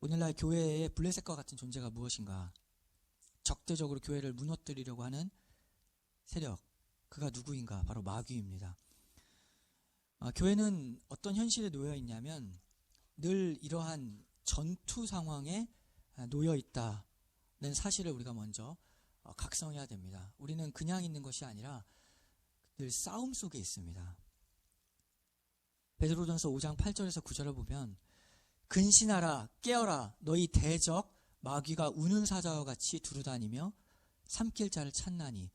오늘날 교회의 블레셋과 같은 존재가 무엇인가? 적대적으로 교회를 무너뜨리려고 하는 세력, 그가 누구인가? 바로 마귀입니다. 교회는 어떤 현실에 놓여 있냐면 늘 이러한 전투 상황에 놓여 있다는 사실을 우리가 먼저 각성해야 됩니다. 우리는 그냥 있는 것이 아니라 늘 싸움 속에 있습니다. 베드로전서 5장 8절에서 9절을 보면 근신하라 깨어라 너희 대적 마귀가 우는 사자와 같이 두루다니며 삼킬 자를 찾나니.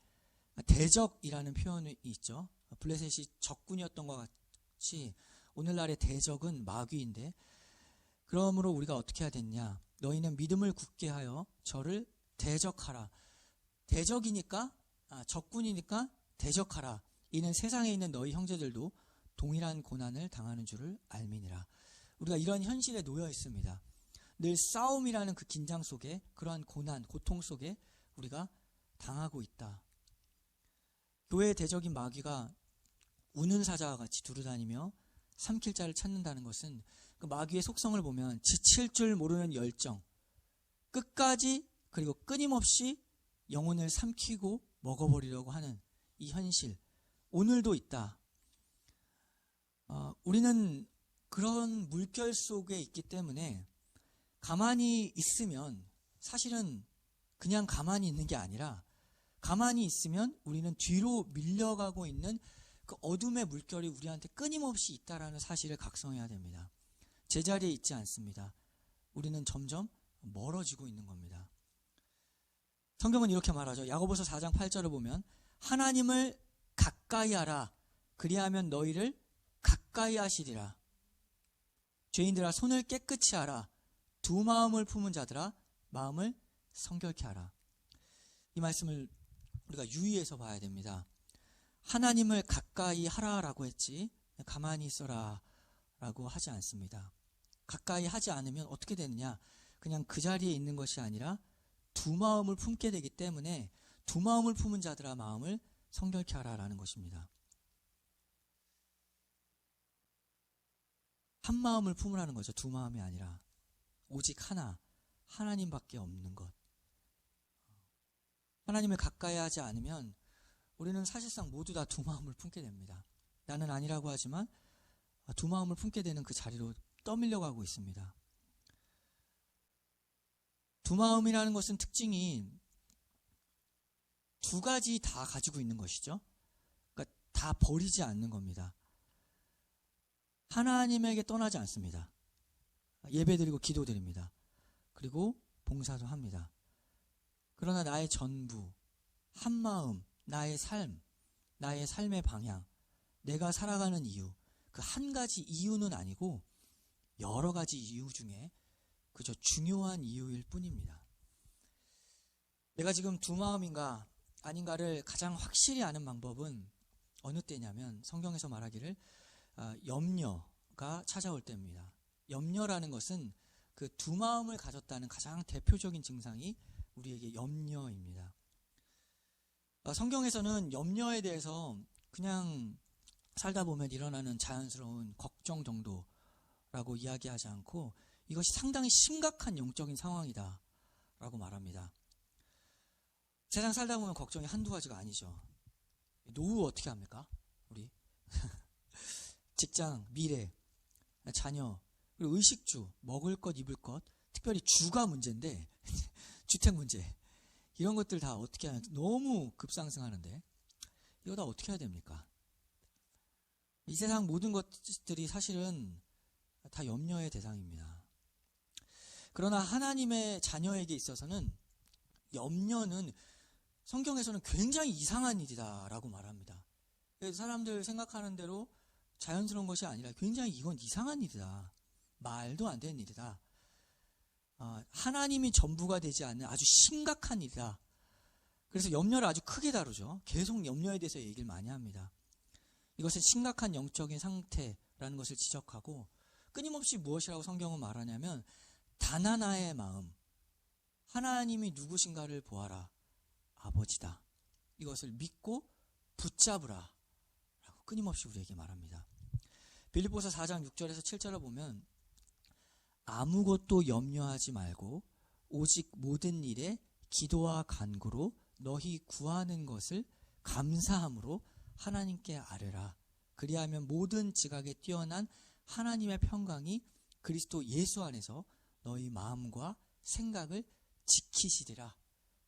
대적이라는 표현이 있죠. 블레셋이 적군이었던 것 같이 오늘날의 대적은 마귀인데, 그러므로 우리가 어떻게 해야 되느냐? 너희는 믿음을 굳게 하여 저를 대적하라. 대적이니까 적군이니까 대적하라. 이는 세상에 있는 너희 형제들도 동일한 고난을 당하는 줄을 알미니라. 우리가 이런 현실에 놓여 있습니다. 늘 싸움이라는 그 긴장 속에, 그러한 고난, 고통 속에 우리가 당하고 있다. 교회의 대적인 마귀가 우는 사자와 같이 두루다니며 삼킬 자를 찾는다는 것은 그 마귀의 속성을 보면 지칠 줄 모르는 열정, 끝까지 그리고 끊임없이 영혼을 삼키고 먹어버리려고 하는 이 현실, 오늘도 있다. 우리는 그런 물결 속에 있기 때문에 가만히 있으면 사실은 그냥 가만히 있는 게 아니라, 가만히 있으면 우리는 뒤로 밀려가고 있는 그 어둠의 물결이 우리한테 끊임없이 있다라는 사실을 각성해야 됩니다. 제자리에 있지 않습니다. 우리는 점점 멀어지고 있는 겁니다. 성경은 이렇게 말하죠. 야고보서 4장 8절을 보면 하나님을 가까이 하라. 그리하면 너희를 가까이 하시리라. 죄인들아 손을 깨끗이 하라. 두 마음을 품은 자들아 마음을 성결케 하라. 이 말씀을 우리가 유의해서 봐야 됩니다. 하나님을 가까이 하라라고 했지 가만히 있어라 라고 하지 않습니다. 가까이 하지 않으면 어떻게 되느냐? 그냥 그 자리에 있는 것이 아니라 두 마음을 품게 되기 때문에 두 마음을 품은 자들아 마음을 성결케 하라라는 것입니다. 한 마음을 품으라는 거죠. 두 마음이 아니라 오직 하나, 하나님밖에 없는 것. 하나님을 가까이 하지 않으면 우리는 사실상 모두 다 두 마음을 품게 됩니다. 나는 아니라고 하지만 두 마음을 품게 되는 그 자리로 떠밀려가고 있습니다. 두 마음이라는 것은 특징이 두 가지 다 가지고 있는 것이죠. 그러니까 다 버리지 않는 겁니다. 하나님에게 떠나지 않습니다. 예배드리고 기도드립니다. 그리고 봉사도 합니다. 그러나 나의 전부, 한마음, 나의 삶, 나의 삶의 방향, 내가 살아가는 이유, 그 한 가지 이유는 아니고 여러 가지 이유 중에 그저 중요한 이유일 뿐입니다. 내가 지금 두 마음인가 아닌가를 가장 확실히 아는 방법은 어느 때냐면 성경에서 말하기를 염려가 찾아올 때입니다. 염려라는 것은 그 두 마음을 가졌다는 가장 대표적인 증상이 우리에게 염려입니다. 성경에서는 염려에 대해서 그냥 살다 보면 일어나는 자연스러운 걱정 정도라고 이야기하지 않고 이것이 상당히 심각한 영적인 상황이다 라고 말합니다. 세상 살다 보면 걱정이 한두 가지가 아니죠. 노후 어떻게 합니까? 우리 직장, 미래, 자녀, 그리고 의식주, 먹을 것, 입을 것, 특별히 주가 문제인데 주택 문제, 이런 것들 다 어떻게 하냐, 너무 급상승하는데 이거 다 어떻게 해야 됩니까? 이 세상 모든 것들이 사실은 다 염려의 대상입니다. 그러나 하나님의 자녀에게 있어서는 염려는 성경에서는 굉장히 이상한 일이다 라고 말합니다. 사람들 생각하는 대로 자연스러운 것이 아니라 굉장히 이건 이상한 일이다, 말도 안 되는 일이다, 하나님이 전부가 되지 않는 아주 심각한 일이다. 그래서 염려를 아주 크게 다루죠. 계속 염려에 대해서 얘기를 많이 합니다. 이것은 심각한 영적인 상태라는 것을 지적하고 끊임없이 무엇이라고 성경은 말하냐면 단 하나의 마음, 하나님이 누구신가를 보아라, 아버지다. 이것을 믿고 붙잡으라 라고 끊임없이 우리에게 말합니다. 빌립보서 4장 6절에서 7절을 보면 아무것도 염려하지 말고 오직 모든 일에 기도와 간구로 너희 구하는 것을 감사함으로 하나님께 아뢰라. 그리하면 모든 지각에 뛰어난 하나님의 평강이 그리스도 예수 안에서 너희 마음과 생각을 지키시리라.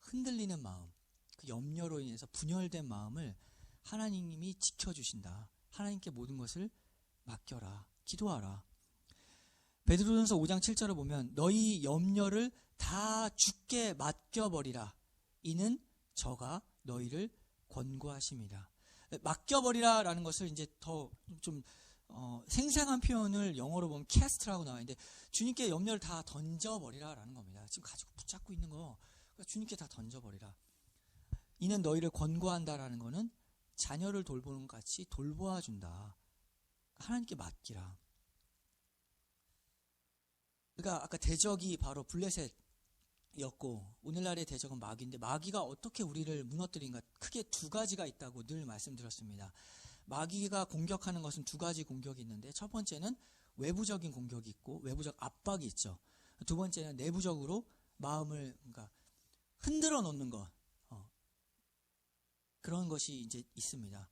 흔들리는 마음, 그 염려로 인해서 분열된 마음을 하나님이 지켜주신다. 하나님께 모든 것을 맡겨라. 기도하라. 베드로전서 5장 7절을 보면 너희 염려를 다 주께 맡겨버리라. 이는 저가 너희를 권고하심이라. 맡겨버리라 라는 것을 이제 더 좀 생생한 표현을 영어로 보면 캐스트라고 나와 있는데, 주님께 염려를 다 던져버리라 라는 겁니다. 지금 가지고 붙잡고 있는 거 주님께 다 던져버리라. 이는 너희를 권고한다라는 거는 자녀를 돌보는 것 같이 돌보아준다. 하나님께 맡기라. 그러니까 아까 대적이 바로 블레셋이었고 오늘날의 대적은 마귀인데, 마귀가 어떻게 우리를 무너뜨린가? 크게 두 가지가 있다고 늘 말씀드렸습니다. 마귀가 공격하는 것은 두 가지 공격이 있는데, 첫 번째는 외부적인 공격이 있고 외부적 압박이 있죠. 두 번째는 내부적으로 마음을 흔들어 놓는 것, 그런 것이 이제 있습니다.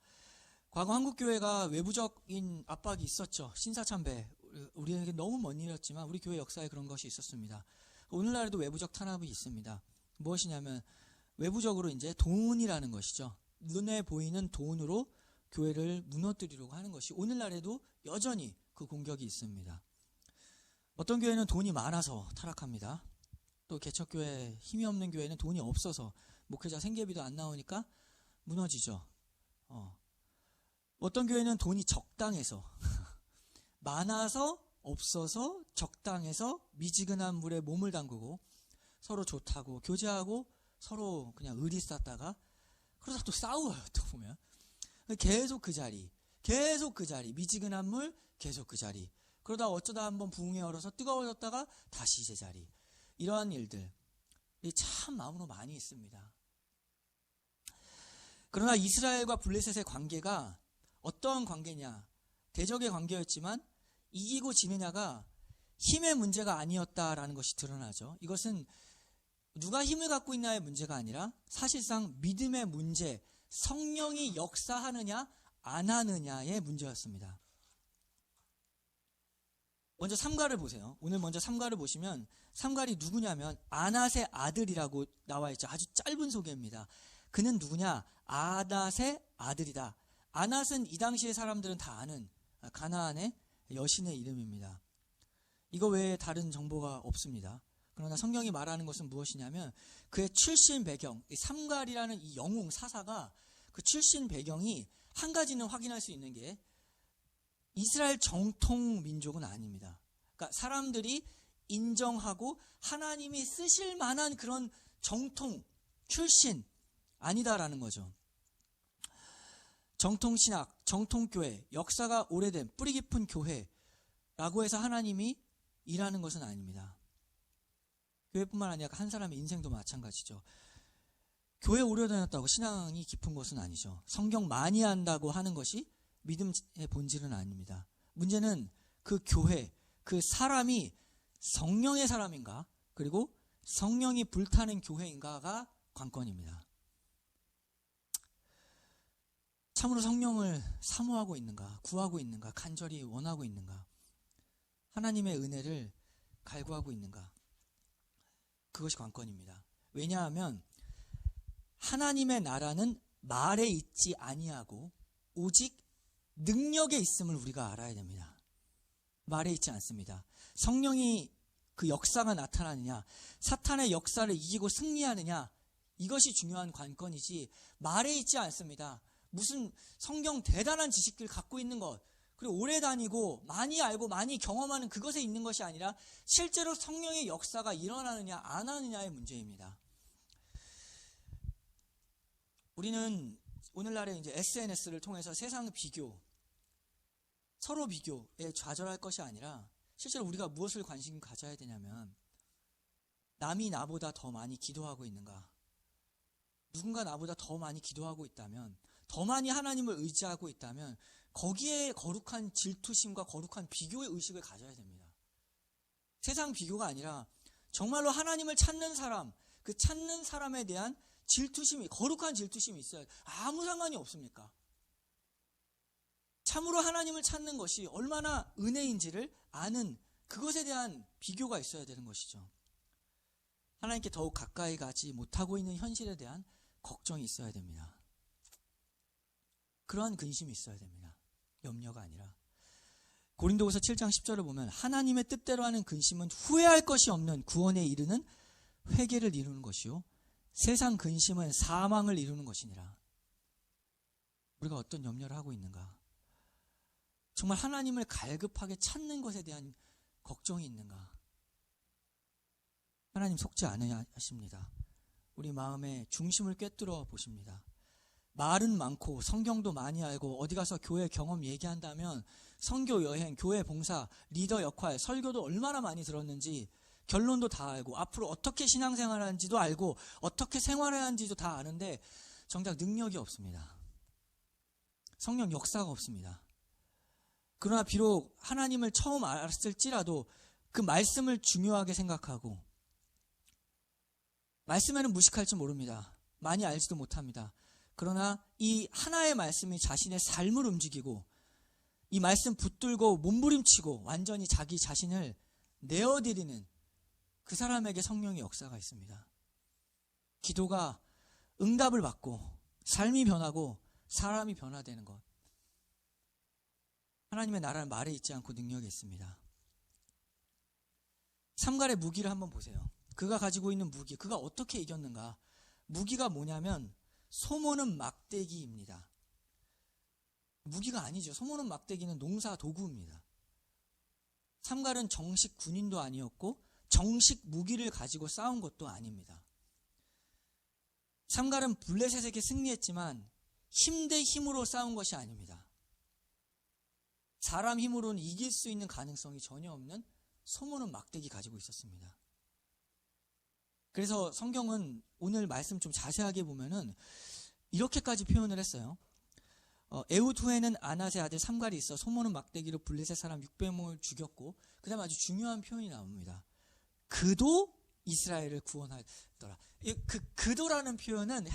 과거 한국교회가 외부적인 압박이 있었죠. 신사참배, 우리에게 너무 먼 일이었지만 우리 교회 역사에 그런 것이 있었습니다. 오늘날에도 외부적 탄압이 있습니다. 무엇이냐면 외부적으로 이제 돈이라는 것이죠. 눈에 보이는 돈으로 교회를 무너뜨리려고 하는 것이 오늘날에도 여전히 그 공격이 있습니다. 어떤 교회는 돈이 많아서 타락합니다. 또 개척교회, 힘이 없는 교회는 돈이 없어서 목회자 생계비도 안 나오니까 무너지죠. 어떤 교회는 돈이 적당해서 많아서 없어서 적당해서 미지근한 물에 몸을 담그고 서로 좋다고 교제하고 서로 그냥 의리 쌓다가 그러다 또 싸워요. 또 보면 계속 그 자리, 미지근한 물 계속 그 자리, 그러다 어쩌다 한번 부흥이 얼어서 뜨거워졌다가 다시 제자리. 이러한 일들이 참 마음으로 많이 있습니다. 그러나 이스라엘과 블레셋의 관계가 어떠한 관계냐? 대적의 관계였지만 이기고 지느냐가 힘의 문제가 아니었다라는 것이 드러나죠. 이것은 누가 힘을 갖고 있냐의 문제가 아니라 사실상 믿음의 문제, 성령이 역사하느냐 안 하느냐의 문제였습니다. 먼저 삼가를 보세요. 오늘 먼저 삼가를 보시면 삼갈이 누구냐면 아낫의 아들이라고 나와 있죠. 아주 짧은 소개입니다. 그는 누구냐? 아낫의 아들이다. 아낫은 이 당시의 사람들은 다 아는 가나안의 여신의 이름입니다. 이거 외에 다른 정보가 없습니다. 그러나 성경이 말하는 것은 무엇이냐면 그의 출신 배경, 이 삼갈이라는 이 영웅 사사가 그 출신 배경이 한 가지는 확인할 수 있는 게 이스라엘 정통 민족은 아닙니다. 그러니까 사람들이 인정하고 하나님이 쓰실 만한 그런 정통, 출신 아니다라는 거죠. 정통신학, 정통교회, 역사가 오래된 뿌리 깊은 교회라고 해서 하나님이 일하는 것은 아닙니다. 교회뿐만 아니라 한 사람의 인생도 마찬가지죠. 교회 오래 다녔다고 신앙이 깊은 것은 아니죠. 성경 많이 한다고 하는 것이 믿음의 본질은 아닙니다. 문제는 그 교회, 그 사람이 성령의 사람인가, 그리고 성령이 불타는 교회인가가 관건입니다. 참으로 성령을 사모하고 있는가, 구하고 있는가, 간절히 원하고 있는가, 하나님의 은혜를 갈구하고 있는가, 그것이 관건입니다. 왜냐하면 하나님의 나라는 말에 있지 아니하고 오직 능력에 있음을 우리가 알아야 됩니다. 말에 있지 않습니다. 성령이 그 역사가 나타나느냐, 사탄의 역사를 이기고 승리하느냐, 이것이 중요한 관건이지 말에 있지 않습니다. 무슨 성경 대단한 지식들 갖고 있는 것, 그리고 오래 다니고 많이 알고 많이 경험하는 그것에 있는 것이 아니라 실제로 성령의 역사가 일어나느냐 안 하느냐의 문제입니다. 우리는 오늘날에 이제 SNS를 통해서 세상 비교, 서로 비교에 좌절할 것이 아니라 실제로 우리가 무엇을 관심 가져야 되냐면 남이 나보다 더 많이 기도하고 있는가, 누군가 나보다 더 많이 기도하고 있다면, 더 많이 하나님을 의지하고 있다면 거기에 거룩한 질투심과 거룩한 비교의 의식을 가져야 됩니다. 세상 비교가 아니라 정말로 하나님을 찾는 사람, 그 찾는 사람에 대한 질투심이, 거룩한 질투심이 있어야 아무 상관이 없습니까? 참으로 하나님을 찾는 것이 얼마나 은혜인지를 아는 그것에 대한 비교가 있어야 되는 것이죠. 하나님께 더욱 가까이 가지 못하고 있는 현실에 대한 걱정이 있어야 됩니다. 그러한 근심이 있어야 됩니다. 염려가 아니라. 고린도후서 7장 10절을 보면 하나님의 뜻대로 하는 근심은 후회할 것이 없는 구원에 이르는 회개를 이루는 것이요 세상 근심은 사망을 이루는 것이니라. 우리가 어떤 염려를 하고 있는가? 정말 하나님을 갈급하게 찾는 것에 대한 걱정이 있는가? 하나님 속지 않으야 하십니다. 우리 마음의 중심을 꿰뚫어 보십니다. 말은 많고 성경도 많이 알고 어디 가서 교회 경험 얘기한다면 선교 여행, 교회 봉사, 리더 역할, 설교도 얼마나 많이 들었는지 결론도 다 알고 앞으로 어떻게 신앙생활 하는지도 알고 어떻게 생활해야 하는지도 다 아는데 정작 능력이 없습니다. 성령 역사가 없습니다. 그러나 비록 하나님을 처음 알았을지라도 그 말씀을 중요하게 생각하고 말씀에는 무식할지 모릅니다. 많이 알지도 못합니다. 그러나 이 하나의 말씀이 자신의 삶을 움직이고 이 말씀 붙들고 몸부림치고 완전히 자기 자신을 내어드리는 그 사람에게 성령의 역사가 있습니다. 기도가 응답을 받고 삶이 변하고 사람이 변화되는 것. 하나님의 나라는 말에 있지 않고 능력이 있습니다. 삼갈의 무기를 한번 보세요. 그가 가지고 있는 무기, 그가 어떻게 이겼는가? 무기가 뭐냐면 소모는 막대기입니다. 무기가 아니죠. 소모는 막대기는 농사 도구입니다. 삼갈은 정식 군인도 아니었고 정식 무기를 가지고 싸운 것도 아닙니다. 삼갈은 블레셋에게 승리했지만 힘 대 힘으로 싸운 것이 아닙니다. 사람 힘으로는 이길 수 있는 가능성이 전혀 없는 소모는 막대기 가지고 있었습니다. 그래서 성경은 오늘 말씀 좀 자세하게 보면은 이렇게까지 표현을 했어요. 에훗 후에는 아낫의 아들 삼갈이 있어 소모는 막대기로 블레셋 사람 600명을 죽였고 그 다음에 아주 중요한 표현이 나옵니다. 그도 이스라엘을 구원하더라. 그도라는 표현은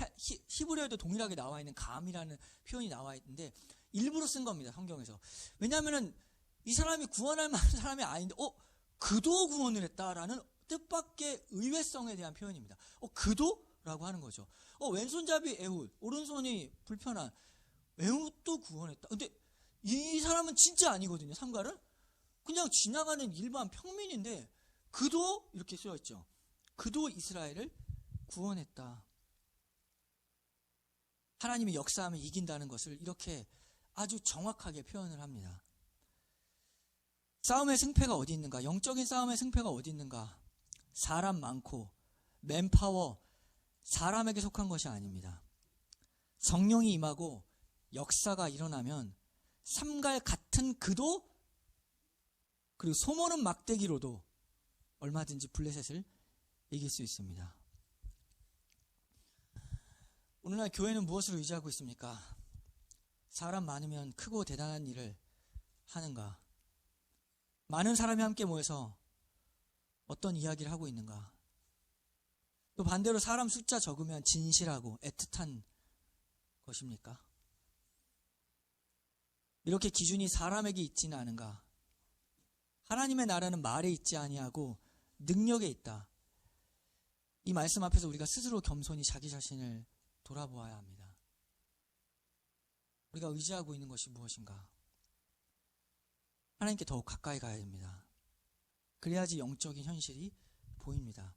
히브리어에도 동일하게 나와 있는 감이라는 표현이 나와 있는데 일부러 쓴 겁니다. 성경에서. 왜냐하면 이 사람이 구원할 만한 사람이 아닌데 그도 구원을 했다라는 뜻밖의 의외성에 대한 표현입니다. 그도? 라고 하는 거죠. 왼손잡이 에훗, 오른손이 불편한 에훗도 구원했다. 근데 이 사람은 진짜 아니거든요. 삼갈은 그냥 지나가는 일반 평민인데 그도 이렇게 쓰여있죠. 그도 이스라엘을 구원했다. 하나님의 역사하면 이긴다는 것을 이렇게 아주 정확하게 표현을 합니다. 싸움의 승패가 어디 있는가? 영적인 싸움의 승패가 어디 있는가? 사람 많고 맨파워, 사람에게 속한 것이 아닙니다. 성령이 임하고 역사가 일어나면 삼갈 같은 그도 그리고 소모는 막대기로도 얼마든지 블레셋을 이길 수 있습니다. 오늘날 교회는 무엇을 의지하고 있습니까? 사람 많으면 크고 대단한 일을 하는가? 많은 사람이 함께 모여서 어떤 이야기를 하고 있는가? 또 반대로 사람 숫자 적으면 진실하고 애틋한 것입니까? 이렇게 기준이 사람에게 있지는 않은가? 하나님의 나라는 말에 있지 아니하고 능력에 있다. 이 말씀 앞에서 우리가 스스로 겸손히 자기 자신을 돌아보아야 합니다. 우리가 의지하고 있는 것이 무엇인가? 하나님께 더욱 가까이 가야 됩니다. 그래야지 영적인 현실이 보입니다.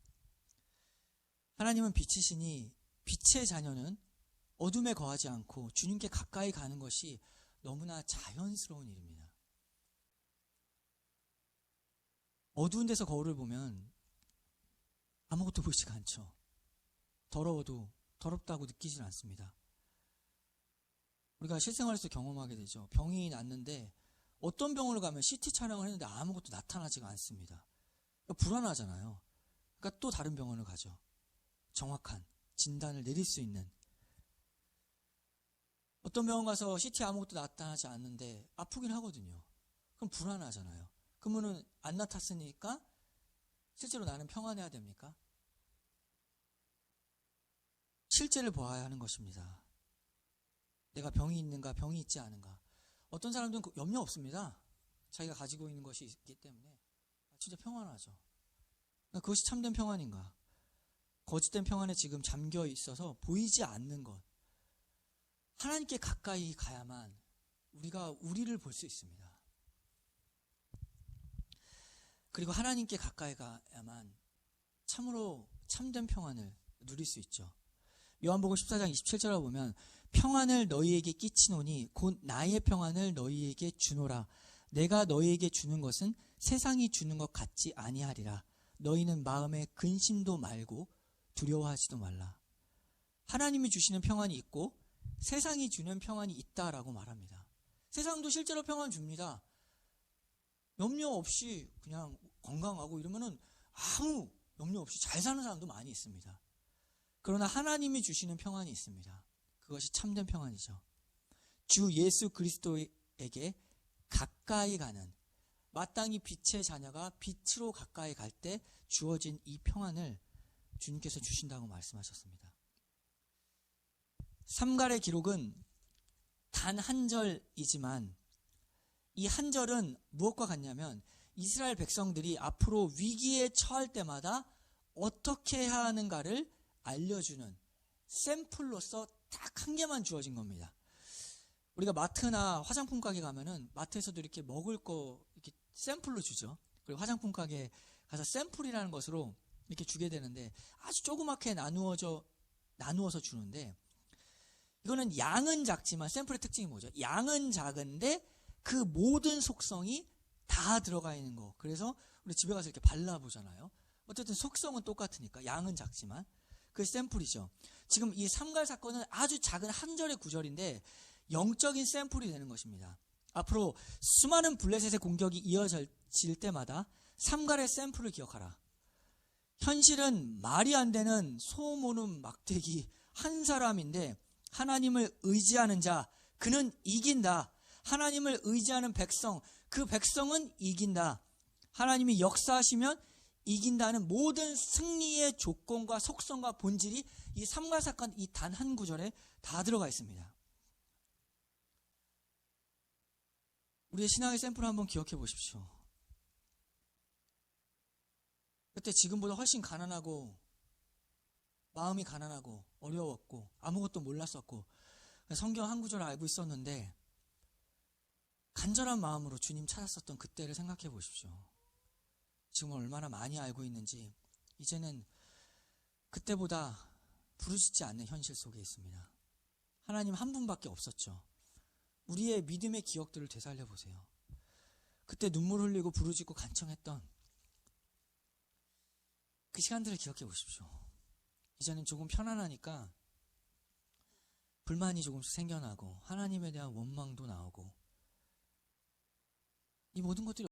하나님은 빛이시니 빛의 자녀는 어둠에 거하지 않고 주님께 가까이 가는 것이 너무나 자연스러운 일입니다. 어두운 데서 거울을 보면 아무것도 보이지가 않죠. 더러워도 더럽다고 느끼지는 않습니다. 우리가 실생활에서 경험하게 되죠. 병이 났는데 어떤 병원을 가면 CT 촬영을 했는데 아무것도 나타나지가 않습니다. 그러니까 불안하잖아요. 그러니까 또 다른 병원을 가죠. 정확한 진단을 내릴 수 있는. 어떤 병원 가서 CT 아무것도 나타나지 않는데 아프긴 하거든요. 그럼 불안하잖아요. 그러면은 안 나탔으니까 실제로 나는 평안해야 됩니까? 실제를 보아야 하는 것입니다. 내가 병이 있는가, 병이 있지 않은가. 어떤 사람들은 염려 없습니다. 자기가 가지고 있는 것이 있기 때문에 진짜 평안하죠. 그것이 참된 평안인가? 거짓된 평안에 지금 잠겨 있어서 보이지 않는 것. 하나님께 가까이 가야만 우리가 우리를 볼 수 있습니다. 그리고 하나님께 가까이 가야만 참으로 참된 평안을 누릴 수 있죠. 요한복음 14장 27절에 보면 평안을 너희에게 끼치노니 곧 나의 평안을 너희에게 주노라. 내가 너희에게 주는 것은 세상이 주는 것 같지 아니하리라. 너희는 마음에 근심도 말고 두려워하지도 말라. 하나님이 주시는 평안이 있고 세상이 주는 평안이 있다라고 말합니다. 세상도 실제로 평안 줍니다. 염려 없이 그냥 건강하고 이러면은 아무 염려 없이 잘 사는 사람도 많이 있습니다. 그러나 하나님이 주시는 평안이 있습니다. 그것이 참된 평안이죠. 주 예수 그리스도에게 가까이 가는, 마땅히 빛의 자녀가 빛으로 가까이 갈 때 주어진 이 평안을 주님께서 주신다고 말씀하셨습니다. 삼갈의 기록은 단 한 절이지만 이 한 절은 무엇과 같냐면 이스라엘 백성들이 앞으로 위기에 처할 때마다 어떻게 해야 하는가를 알려주는 샘플로서 딱 한 개만 주어진 겁니다. 우리가 마트나 화장품 가게 가면은 마트에서도 이렇게 먹을 거 이렇게 샘플로 주죠. 그리고 화장품 가게 가서 샘플이라는 것으로 이렇게 주게 되는데 아주 조그맣게 나누어서 주는데 이거는 양은 작지만 샘플의 특징이 뭐죠? 양은 작은데 그 모든 속성이 다 들어가 있는 거. 그래서 우리 집에 가서 이렇게 발라보잖아요. 어쨌든 속성은 똑같으니까 양은 작지만 그게 샘플이죠. 지금 이 삼갈 사건은 아주 작은 한 절의 구절인데 영적인 샘플이 되는 것입니다. 앞으로 수많은 블레셋의 공격이 이어질 때마다 삼갈의 샘플을 기억하라. 현실은 말이 안 되는 소음 오는 막대기 한 사람인데 하나님을 의지하는 자, 그는 이긴다. 하나님을 의지하는 백성, 그 백성은 이긴다. 하나님이 역사하시면 이긴다는 모든 승리의 조건과 속성과 본질이 이 삼갈 사건 이 단 한 구절에 다 들어가 있습니다. 우리의 신앙의 샘플을 한번 기억해 보십시오. 그때 지금보다 훨씬 가난하고 마음이 가난하고 어려웠고 아무것도 몰랐었고 성경 한 구절을 알고 있었는데 간절한 마음으로 주님 찾았었던 그때를 생각해 보십시오. 지금 얼마나 많이 알고 있는지 이제는 그때보다 부르짖지 않는 현실 속에 있습니다. 하나님 한 분밖에 없었죠. 우리의 믿음의 기억들을 되살려 보세요. 그때 눈물 흘리고 부르짖고 간청했던 그 시간들을 기억해 보십시오. 이제는 조금 편안하니까 불만이 조금씩 생겨나고 하나님에 대한 원망도 나오고 이 모든 것들이